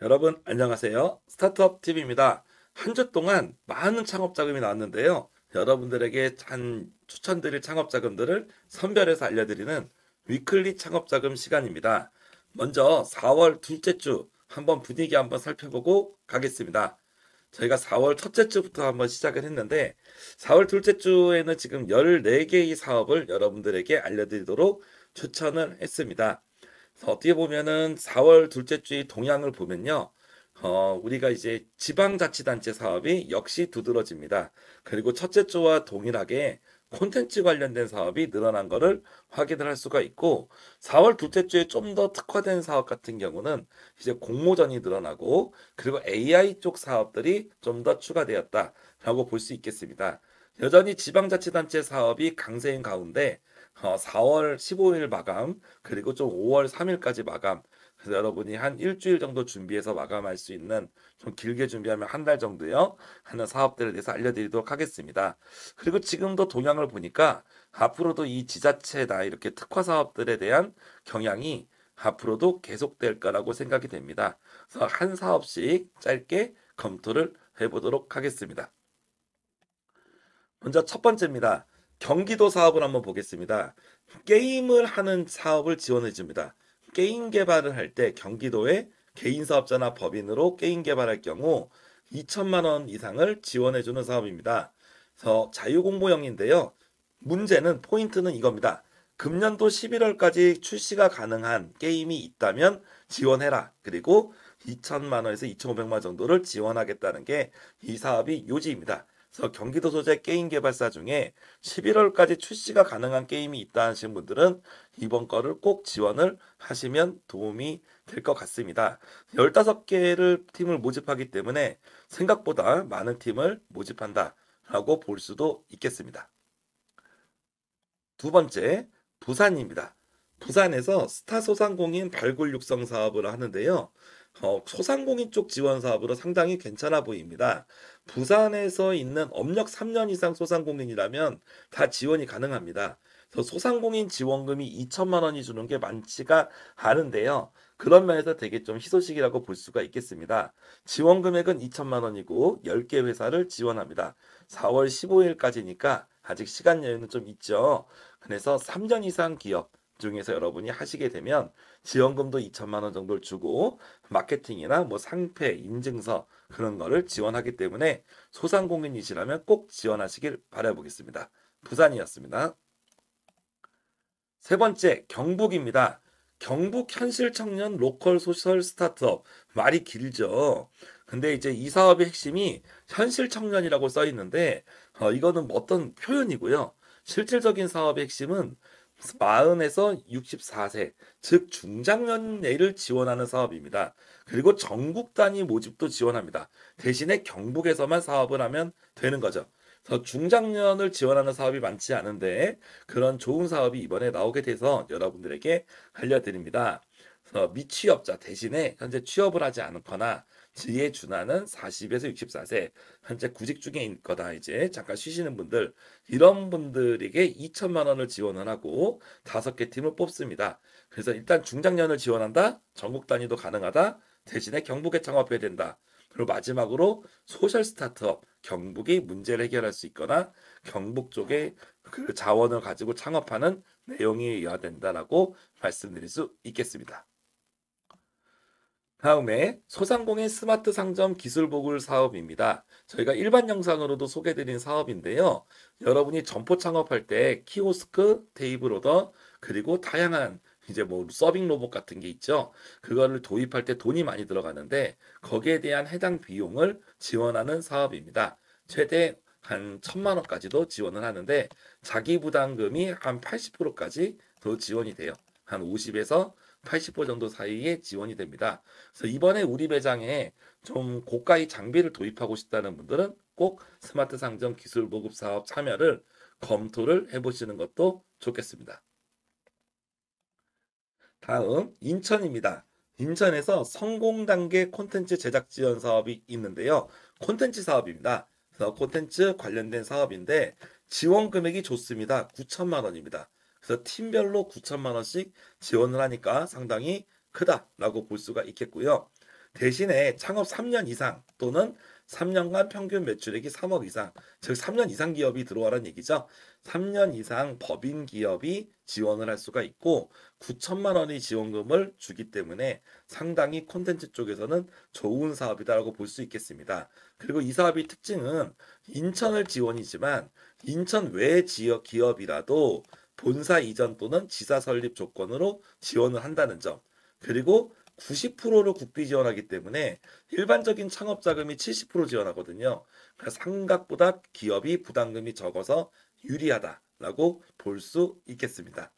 여러분 안녕하세요. 스타트업 TV입니다. 한 주 동안 많은 창업 자금이 나왔는데요. 여러분들에게 추천드릴 창업 자금들을 선별해서 알려드리는 위클리 창업 자금 시간입니다. 먼저 4월 둘째 주 한번 분위기 한번 살펴보고 가겠습니다. 저희가 4월 첫째 주부터 한번 시작을 했는데 4월 둘째 주에는 지금 14개의 사업을 여러분들에게 알려드리도록 추천을 했습니다. 그래서 어떻게 보면은 4월 둘째 주의 동향을 보면요. 우리가 이제 지방자치단체 사업이 역시 두드러집니다. 그리고 첫째 주와 동일하게 콘텐츠 관련된 사업이 늘어난 것을 확인을 할 수가 있고 4월 둘째 주에 좀 더 특화된 사업 같은 경우는 이제 공모전이 늘어나고 그리고 AI 쪽 사업들이 좀 더 추가되었다라고 볼 수 있겠습니다. 여전히 지방자치단체 사업이 강세인 가운데 4월 15일 마감 그리고 좀 5월 3일까지 마감. 그래서 여러분이 한 일주일 정도 준비해서 마감할 수 있는 좀 길게 준비하면 한 달 정도요 하는 사업들에 대해서 알려드리도록 하겠습니다. 그리고 지금도 동향을 보니까 앞으로도 이 지자체나 이렇게 특화 사업들에 대한 경향이 앞으로도 계속될 거라고 생각이 됩니다. 그래서 한 사업씩 짧게 검토를 해보도록 하겠습니다. 먼저 첫 번째입니다. 경기도 사업을 한번 보겠습니다. 게임을 하는 사업을 지원해 줍니다. 게임 개발을 할 때 경기도에 개인 사업자나 법인으로 게임 개발할 경우 2천만 원 이상을 지원해 주는 사업입니다. 그래서 자유공모형인데요. 문제는 포인트는 이겁니다. 금년도 11월까지 출시가 가능한 게임이 있다면 지원해라. 그리고 2천만 원에서 2,500만 원 정도를 지원하겠다는 게 이 사업이 요지입니다. 그래서 경기도 소재 게임 개발사 중에 11월까지 출시가 가능한 게임이 있다 하시는 분들은 이번 거를 꼭 지원을 하시면 도움이 될 것 같습니다. 15개를 팀을 모집하기 때문에 생각보다 많은 팀을 모집한다라고 볼 수도 있겠습니다. 두 번째, 부산입니다. 부산에서 스타 소상공인 발굴 육성 사업을 하는데요. 소상공인 쪽 지원 사업으로 상당히 괜찮아 보입니다. 부산에서 있는 업력 3년 이상 소상공인이라면 다 지원이 가능합니다. 그래서 소상공인 지원금이 2천만 원이 주는 게 많지가 않은데요. 그런 면에서 되게 좀 희소식이라고 볼 수가 있겠습니다. 지원 금액은 2천만 원이고 10개 회사를 지원합니다. 4월 15일까지니까 아직 시간 여유는 좀 있죠. 그래서 3년 이상 기업 중에서 여러분이 하시게 되면 지원금도 2천만 원 정도를 주고 마케팅이나 뭐 상패, 인증서 그런 거를 지원하기 때문에 소상공인이시라면 꼭 지원하시길 바라보겠습니다. 부산이었습니다. 세 번째, 경북입니다. 경북 현실 청년 로컬 소셜 스타트업. 말이 길죠. 근데 이제 이 사업의 핵심이 현실 청년이라고 써 있는데, 이거는 뭐 어떤 표현이고요. 실질적인 사업의 핵심은 40에서 64세, 즉 중장년을 지원하는 사업입니다. 그리고 전국 단위 모집도 지원합니다. 대신에 경북에서만 사업을 하면 되는 거죠. 그래서 중장년을 지원하는 사업이 많지 않은데 그런 좋은 사업이 이번에 나오게 돼서 여러분들에게 알려드립니다. 그래서 미취업자 대신에 현재 취업을 하지 않거나 지에 준하는 40에서 64세 현재 구직 중에 있거나 이제 잠깐 쉬시는 분들 이런 분들에게 2천만 원을 지원을 하고 5개 팀을 뽑습니다. 그래서 일단 중장년을 지원한다. 전국 단위도 가능하다. 대신에 경북에 창업해야 된다. 그리고 마지막으로 소셜 스타트업 경북이 문제를 해결할 수 있거나 경북 쪽에 그 자원을 가지고 창업하는 내용이어야 된다라고 말씀드릴 수 있겠습니다. 다음에 소상공인 스마트 상점 기술 보글 사업입니다. 저희가 일반 영상으로도 소개드린 사업인데요. 여러분이 점포 창업할 때 키오스크, 테이블 오더, 그리고 다양한 이제 뭐 서빙 로봇 같은 게 있죠. 그거를 도입할 때 돈이 많이 들어가는데 거기에 대한 해당 비용을 지원하는 사업입니다. 최대 한 1,000만 원까지도 지원을 하는데 자기 부담금이 한 80%까지 더 지원이 돼요. 한 50에서 80% 정도 사이에 지원이 됩니다. 그래서 이번에 우리 매장에 좀 고가의 장비를 도입하고 싶다는 분들은 꼭 스마트 상점 기술 보급 사업 참여를 검토를 해보시는 것도 좋겠습니다. 다음 인천입니다. 인천에서 성공 단계 콘텐츠 제작 지원 사업이 있는데요. 콘텐츠 사업입니다. 그래서 콘텐츠 관련된 사업인데 지원 금액이 좋습니다. 9천만 원입니다. 그래서 팀별로 9천만 원씩 지원을 하니까 상당히 크다라고 볼 수가 있겠고요. 대신에 창업 3년 이상 또는 3년간 평균 매출액이 3억 이상, 즉 3년 이상 기업이 들어와라는 얘기죠. 3년 이상 법인 기업이 지원을 할 수가 있고 9천만 원의 지원금을 주기 때문에 상당히 콘텐츠 쪽에서는 좋은 사업이다라고 볼 수 있겠습니다. 그리고 이 사업의 특징은 인천을 지원이지만 인천 외 지역 기업이라도 본사 이전 또는 지사 설립 조건으로 지원을 한다는 점. 그리고 90%를 국비 지원하기 때문에 일반적인 창업 자금이 70% 지원하거든요. 그래서 생각보다 기업이 부담금이 적어서 유리하다라고 볼 수 있겠습니다.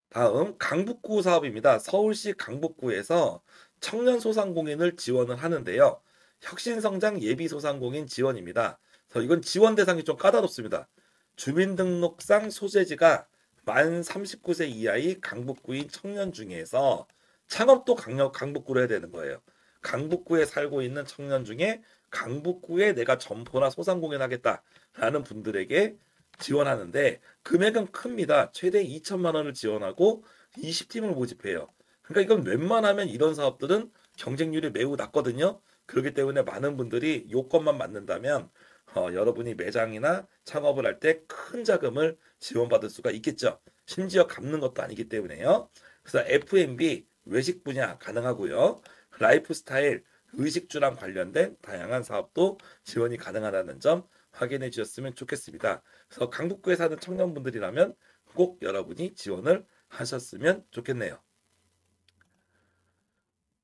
다음 강북구 사업입니다. 서울시 강북구에서 청년 소상공인을 지원을 하는데요. 혁신성장 예비소상공인 지원입니다. 그래서 이건 지원 대상이 좀 까다롭습니다. 주민등록상 소재지가 만 39세 이하의 강북구인 청년 중에서 창업도 강북구로 해야 되는 거예요. 강북구에 살고 있는 청년 중에 강북구에 내가 점포나 소상공인 하겠다라는 분들에게 지원하는데 금액은 큽니다. 최대 2천만 원을 지원하고 20팀을 모집해요. 그러니까 이건 웬만하면 이런 사업들은 경쟁률이 매우 낮거든요. 그렇기 때문에 많은 분들이 요건만 맞는다면 여러분이 매장이나 창업을 할 때 큰 자금을 지원받을 수가 있겠죠. 심지어 갚는 것도 아니기 때문에요. 그래서 F&B 외식 분야 가능하고요. 라이프 스타일 의식주랑 관련된 다양한 사업도 지원이 가능하다는 점 확인해 주셨으면 좋겠습니다. 그래서 강북구에 사는 청년분들이라면 꼭 여러분이 지원을 하셨으면 좋겠네요.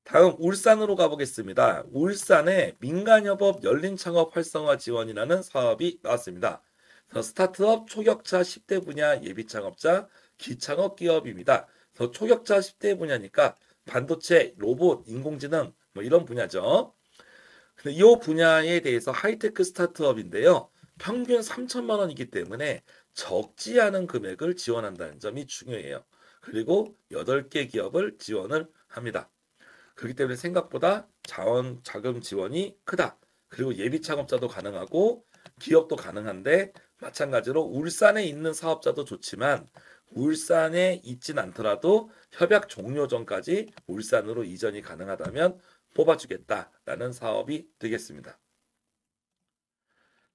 다음 울산으로 가보겠습니다. 울산에 민간협업 열린창업 활성화 지원이라는 사업이 나왔습니다. 그래서 스타트업 초격차 10대 분야 예비창업자 기창업 기업입니다. 그래서 초격차 10대 분야니까 반도체, 로봇, 인공지능 뭐 이런 분야죠. 근데 이 분야에 대해서 하이테크 스타트업인데요. 평균 3천만 원이기 때문에 적지 않은 금액을 지원한다는 점이 중요해요. 그리고 8개 기업을 지원을 합니다. 그렇기 때문에 생각보다 자금 지원이 크다. 그리고 예비 창업자도 가능하고 기업도 가능한데 마찬가지로 울산에 있는 사업자도 좋지만 울산에 있진 않더라도 협약 종료 전까지 울산으로 이전이 가능하다면 뽑아주겠다라는 사업이 되겠습니다.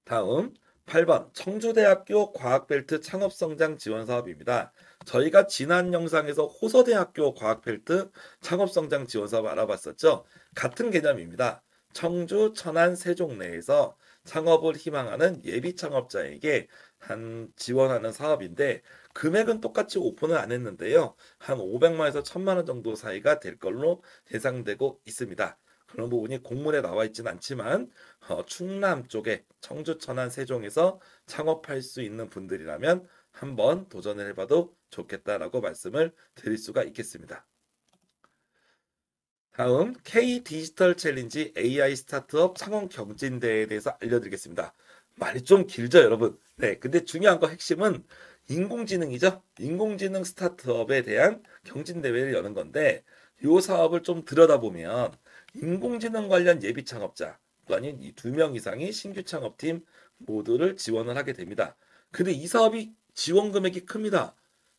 다음 8번 청주대학교 과학벨트 창업성장 지원 사업입니다. 저희가 지난 영상에서 호서대학교 과학벨트 창업성장 지원 사업 알아봤었죠. 같은 개념입니다. 청주, 천안, 세종 내에서 창업을 희망하는 예비 창업자에게 지원하는 사업인데 금액은 똑같이 오픈을 안 했는데요. 한 500만에서 1000만 원 정도 사이가 될 걸로 예상되고 있습니다. 그런 부분이 공문에 나와 있지는 않지만 충남 쪽에 청주, 천안, 세종에서 창업할 수 있는 분들이라면 한번 도전을 해봐도 좋겠다라고 말씀을 드릴 수가 있겠습니다. 다음 K 디지털 챌린지 AI 스타트업 창업 경진대회에 대해서 알려드리겠습니다. 말이 좀 길죠, 여러분. 네, 근데 중요한 거 핵심은 인공지능이죠. 인공지능 스타트업에 대한 경진대회를 여는 건데 이 사업을 좀 들여다보면 인공지능 관련 예비 창업자 또 아닌 이 2명 이상의 신규 창업팀 모두를 지원을 하게 됩니다. 근데 이 사업이 지원 금액이 큽니다.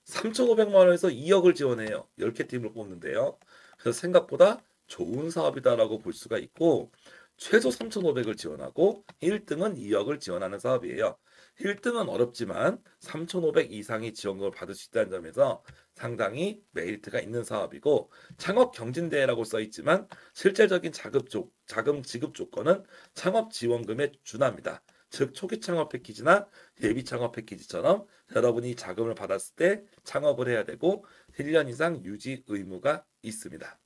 3,500만 원에서 2억을 지원해요. 10개 팀을 뽑는데요. 그래서 생각보다 좋은 사업이다라고 볼 수가 있고 최소 3,500을 지원하고 1등은 2억을 지원하는 사업이에요. 1등은 어렵지만 3,500 이상의 지원금을 받을 수 있다는 점에서 상당히 메리트가 있는 사업이고 창업 경진대회라고 써 있지만 실질적인 자금 지급 조건은 창업 지원금에 준합니다. 즉 초기 창업 패키지나 예비 창업 패키지처럼 여러분이 자금을 받았을 때 창업을 해야 되고 1년 이상 유지 의무가 있습니다.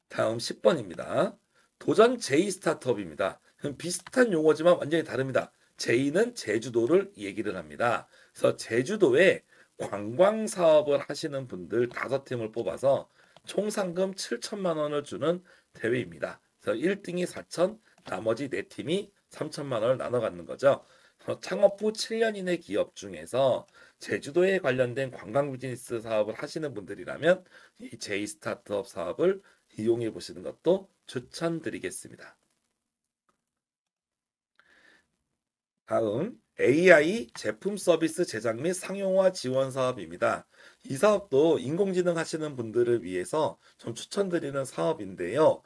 다음 10번입니다. 도전 J 스타트업입니다. 비슷한 용어지만 완전히 다릅니다. J는 제주도를 얘기를 합니다. 그래서 제주도에 관광 사업을 하시는 분들 5팀을 뽑아서 총 상금 7천만 원을 주는 대회입니다. 그래서 1등이 4천, 나머지 4팀이 3천만 원을 나눠 갖는 거죠. 창업 후 7년 이내 기업 중에서 제주도에 관련된 관광 비즈니스 사업을 하시는 분들이라면 이 J 스타트업 사업을 이용해 보시는 것도 추천드리겠습니다. 다음 AI 제품 서비스 제작 및 상용화 지원 사업입니다. 이 사업도 인공지능 하시는 분들을 위해서 좀 추천드리는 사업인데요.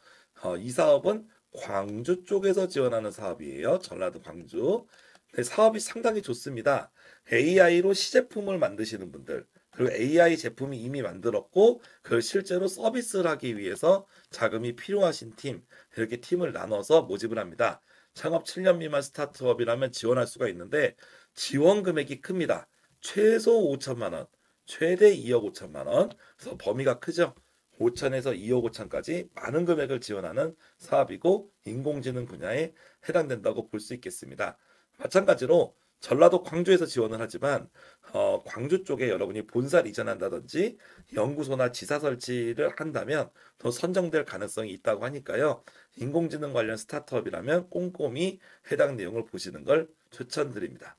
이 사업은 광주 쪽에서 지원하는 사업이에요. 전라도 광주. 네, 사업이 상당히 좋습니다. AI로 시제품을 만드시는 분들, 그리고 AI 제품이 이미 만들었고, 그걸 실제로 서비스를 하기 위해서 자금이 필요하신 팀, 이렇게 팀을 나눠서 모집을 합니다. 창업 7년 미만 스타트업이라면 지원할 수가 있는데 지원 금액이 큽니다. 최소 5천만 원, 최대 2억 5천만 원. 그래서 범위가 크죠. 5천에서 2억 5천까지 많은 금액을 지원하는 사업이고 인공지능 분야에 해당된다고 볼 수 있겠습니다. 마찬가지로 전라도 광주에서 지원을 하지만 광주 쪽에 여러분이 본사를 이전한다든지 연구소나 지사 설치를 한다면 더 선정될 가능성이 있다고 하니까요. 인공지능 관련 스타트업이라면 꼼꼼히 해당 내용을 보시는 걸 추천드립니다.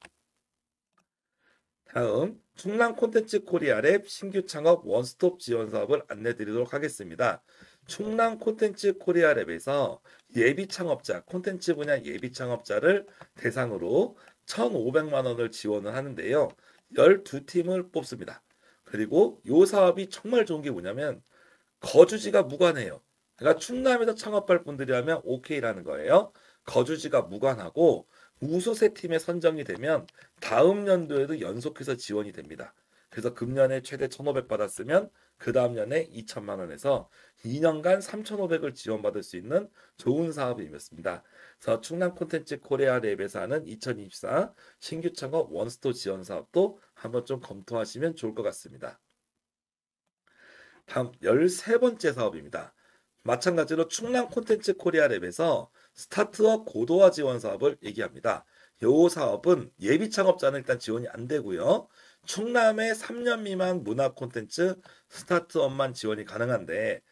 다음 충남 콘텐츠 코리아랩 신규 창업 원스톱 지원 사업을 안내 드리도록 하겠습니다. 충남 콘텐츠 코리아랩에서 예비 창업자, 콘텐츠 분야 예비 창업자를 대상으로 1,500만 원을 지원을 하는데요. 12팀을 뽑습니다. 그리고 이 사업이 정말 좋은 게 뭐냐면 거주지가 무관해요. 그러니까 충남에서 창업할 분들이라면 오케이라는 거예요. 거주지가 무관하고 우수 세 팀에 선정이 되면 다음 연도에도 연속해서 지원이 됩니다. 그래서 금년에 최대 1,500 받았으면 그 다음 년에 2천만 원에서 2년간 3,500을 지원받을 수 있는 좋은 사업이었습니다. 그래서 충남 콘텐츠 코리아 랩에서 하는 2024 신규 창업 원스톱 지원 사업도 한번 좀 검토하시면 좋을 것 같습니다. 다음 13번째 사업입니다. 마찬가지로 충남 콘텐츠 코리아 랩에서 스타트업 고도화 지원 사업을 얘기합니다. 이 사업은 예비 창업자는 일단 지원이 안 되고요. 충남의 3년 미만 문화 콘텐츠 스타트업만 지원이 가능한데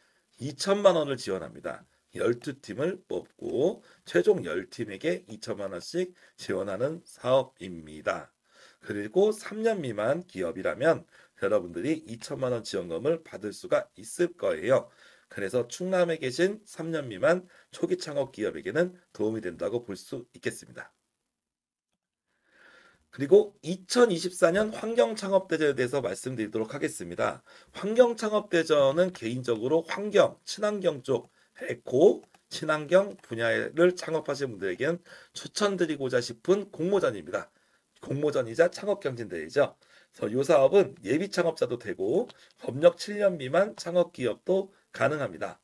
2천만 원을 지원합니다. 12팀을 뽑고 최종 10팀에게 2천만 원씩 지원하는 사업입니다. 그리고 3년 미만 기업이라면 여러분들이 2천만 원 지원금을 받을 수가 있을 거예요. 그래서 충남에 계신 3년 미만 초기 창업 기업에게는 도움이 된다고 볼 수 있겠습니다. 그리고 2024년 환경창업대전에 대해서 말씀드리도록 하겠습니다. 환경창업대전은 개인적으로 환경, 친환경 쪽, 에코, 친환경 분야를 창업하신 분들에게는 추천드리고자 싶은 공모전입니다. 공모전이자 창업경진대회죠. 그래서 이 사업은 예비 창업자도 되고 법력 7년 미만 창업 기업도 가능합니다.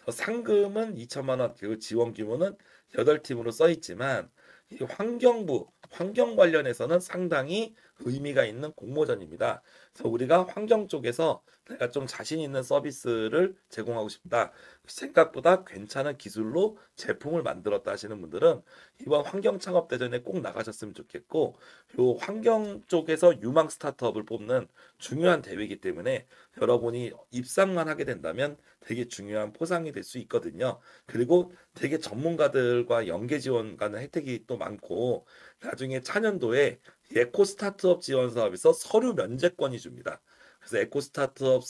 상금은 2천만 원, 그리고 지원 규모는 8팀으로 써 있지만 이 환경부, 환경 관련해서는 상당히 의미가 있는 공모전입니다. 그래서 우리가 환경 쪽에서 내가 좀 자신 있는 서비스를 제공하고 싶다. 생각보다 괜찮은 기술로 제품을 만들었다 하시는 분들은 이번 환경 창업 대전에 꼭 나가셨으면 좋겠고, 요 환경 쪽에서 유망 스타트업을 뽑는 중요한 대회이기 때문에 여러분이 입상만 하게 된다면 되게 중요한 포상이 될 수 있거든요. 그리고 되게 전문가들과 연계 지원 가는 혜택이 또 많고 나중에 차년도에 에코 스타트업 지원 사업에서 서류 면제권이 줍니다. 그래서 에코 스타트업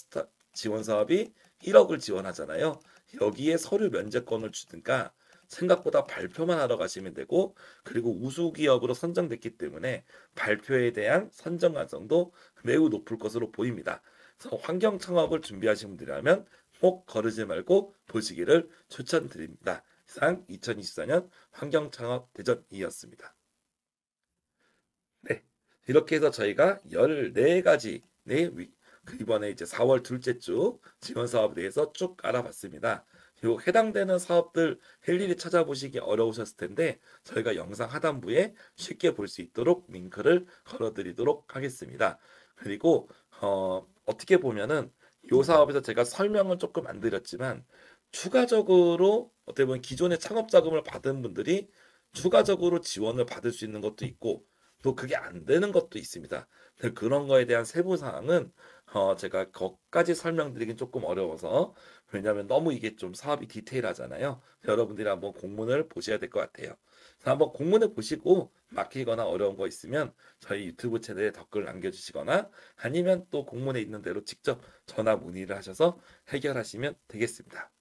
지원 사업이 1억을 지원하잖아요. 여기에 서류 면제권을 주든가 생각보다 발표만 하러 가시면 되고 그리고 우수 기업으로 선정됐기 때문에 발표에 대한 선정 가능성도 매우 높을 것으로 보입니다. 그래서 환경 창업을 준비하신 분들이라면 꼭 거르지 말고 보시기를 추천드립니다. 이상 2024년 환경 창업 대전이었습니다. 네. 이렇게 해서 저희가 14가지 이번에 이제 4월 둘째 주 지원 사업에 대해서 쭉 알아봤습니다. 요 해당되는 사업들 일일이 찾아보시기 어려우셨을 텐데 저희가 영상 하단부에 쉽게 볼 수 있도록 링크를 걸어드리도록 하겠습니다. 그리고 어떻게 보면은 요 사업에서 제가 설명은 조금 안 드렸지만 추가적으로 어떻게 보면 기존의 창업 자금을 받은 분들이 추가적으로 지원을 받을 수 있는 것도 있고 또 그게 안 되는 것도 있습니다. 근데 그런 거에 대한 세부 사항은 제가 거기까지 설명드리긴 조금 어려워서 왜냐하면 너무 이게 좀 사업이 디테일하잖아요. 여러분들이 한번 공문을 보셔야 될 것 같아요. 그래서 한번 공문을 보시고 막히거나 어려운 거 있으면 저희 유튜브 채널에 댓글 남겨주시거나 아니면 또 공문에 있는 대로 직접 전화 문의를 하셔서 해결하시면 되겠습니다.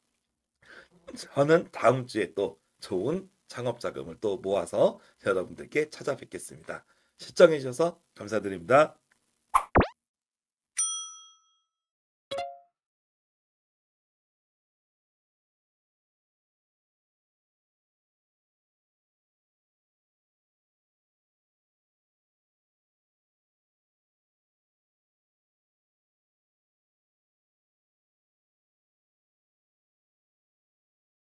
저는 다음 주에 또 좋은 창업 자금을 또 모아서 여러분들께 찾아뵙겠습니다. 시청해 주셔서 감사드립니다.